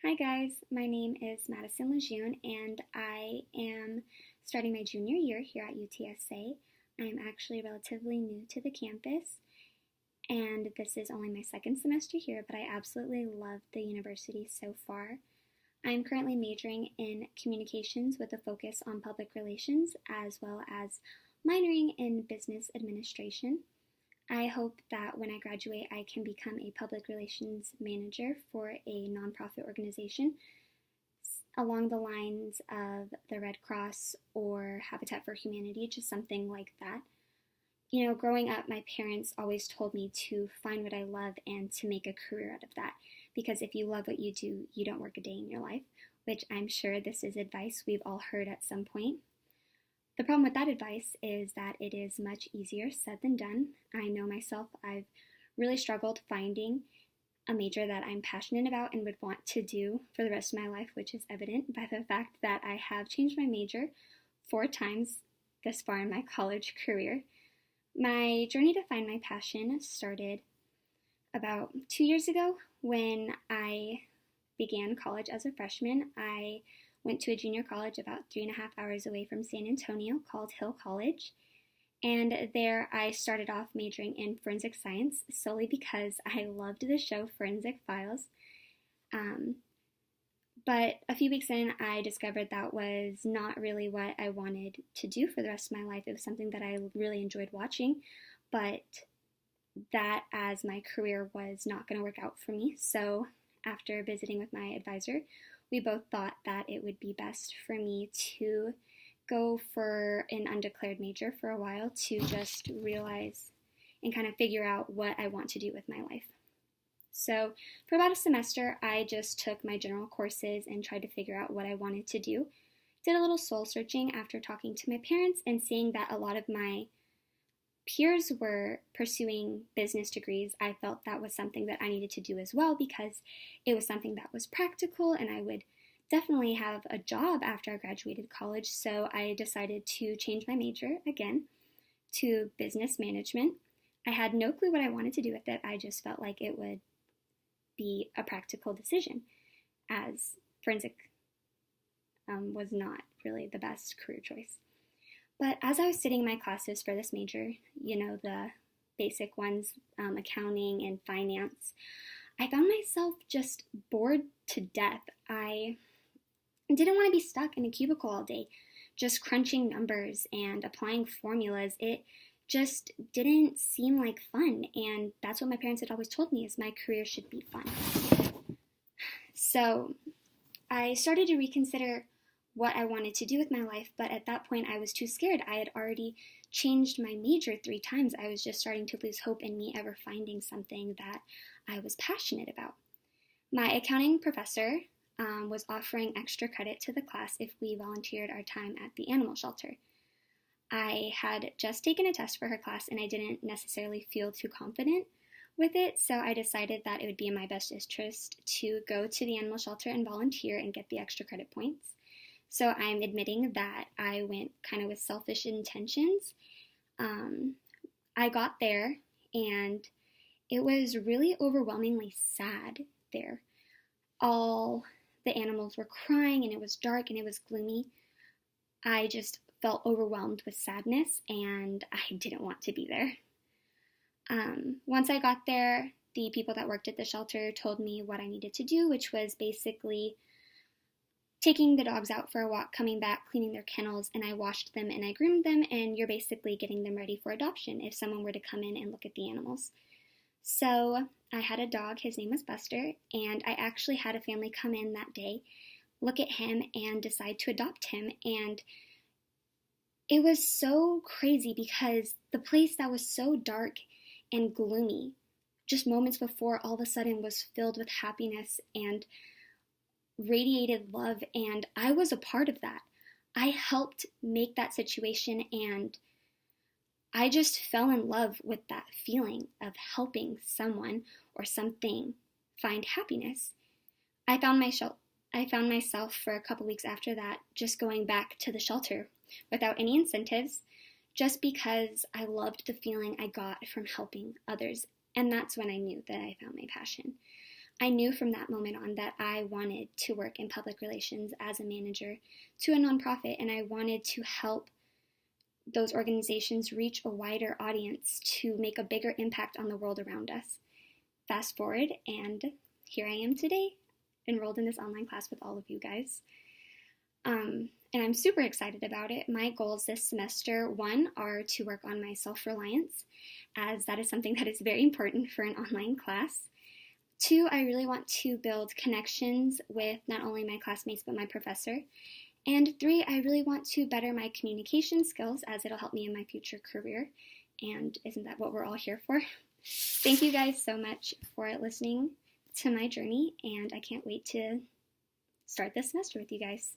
Hi guys, my name is Madison Lejeune and I am starting my junior year here at UTSA. I am actually relatively new to the campus and this is only my second semester here, but I absolutely love the university so far. I am currently majoring in communications with a focus on public relations as well as minoring in business administration. I hope that when I graduate, I can become a public relations manager for a nonprofit organization along the lines of the Red Cross or Habitat for Humanity, just something like that. You know, growing up, my parents always told me to find what I love and to make a career out of that. Because if you love what you do, you don't work a day in your life, which I'm sure this is advice we've all heard at some point. The problem with that advice is that it is much easier said than done. I know myself, I've really struggled finding a major that I'm passionate about and would want to do for the rest of my life, which is evident by the fact that I have changed my major 4 times this far in my college career. My journey to find my passion started about 2 years ago when I began college as a freshman. I went to a junior college about 3.5 hours away from San Antonio called Hill College. And there I started off majoring in forensic science solely because I loved the show Forensic Files. But a few weeks in, I discovered that was not really what I wanted to do for the rest of my life. It was something that I really enjoyed watching, but that as my career was not going to work out for me. So after visiting with my advisor, we both thought that it would be best for me to go for an undeclared major for a while to just realize and kind of figure out what I want to do with my life. So for about a semester, I just took my general courses and tried to figure out what I wanted to do. Did a little soul searching after talking to my parents and seeing that a lot of my peers were pursuing business degrees. I felt that was something that I needed to do as well because it was something that was practical and I would definitely have a job after I graduated college. So I decided to change my major again to business management. I had no clue what I wanted to do with it. I just felt like it would be a practical decision as forensic was not really the best career choice. But as I was sitting in my classes for this major, you know, the basic ones, accounting and finance, I found myself just bored to death. I didn't want to be stuck in a cubicle all day, just crunching numbers and applying formulas. It just didn't seem like fun, and that's what my parents had always told me is my career should be fun. So I started to reconsider what I wanted to do with my life, but at that point I was too scared. I had already changed my major 3 times. I was just starting to lose hope in me ever finding something that I was passionate about. My accounting professor was offering extra credit to the class if we volunteered our time at the animal shelter. I had just taken a test for her class and I didn't necessarily feel too confident with it, so I decided that it would be in my best interest to go to the animal shelter and volunteer and get the extra credit points. So I'm admitting that I went kind of with selfish intentions. I got there and it was really overwhelmingly sad there. All the animals were crying and it was dark and it was gloomy. I just felt overwhelmed with sadness and I didn't want to be there. Once I got there, the people that worked at the shelter told me what I needed to do, which was basically taking the dogs out for a walk, coming back, cleaning their kennels, and I washed them and I groomed them, and you're basically getting them ready for adoption if someone were to come in and look at the animals. So I had a dog, his name was Buster, and I actually had a family come in that day, look at him, and decide to adopt him, and it was so crazy because the place that was so dark and gloomy, just moments before, all of a sudden was filled with happiness and radiated love, and I was a part of that. I helped make that situation, and I just fell in love with that feeling of helping someone or something find happiness. I found myself for a couple weeks after that just going back to the shelter without any incentives, just because I loved the feeling I got from helping others, and that's when I knew that I found my passion. I knew from that moment on that I wanted to work in public relations as a manager to a nonprofit, and I wanted to help those organizations reach a wider audience to make a bigger impact on the world around us. Fast forward, and here I am today, enrolled in this online class with all of you guys. And I'm super excited about it. My goals this semester, one, are to work on my self-reliance, as that is something that is very important for an online class. Two, I really want to build connections with not only my classmates, but my professor. And three, I really want to better my communication skills, as it'll help me in my future career. And isn't that what we're all here for? Thank you guys so much for listening to my journey, and I can't wait to start this semester with you guys.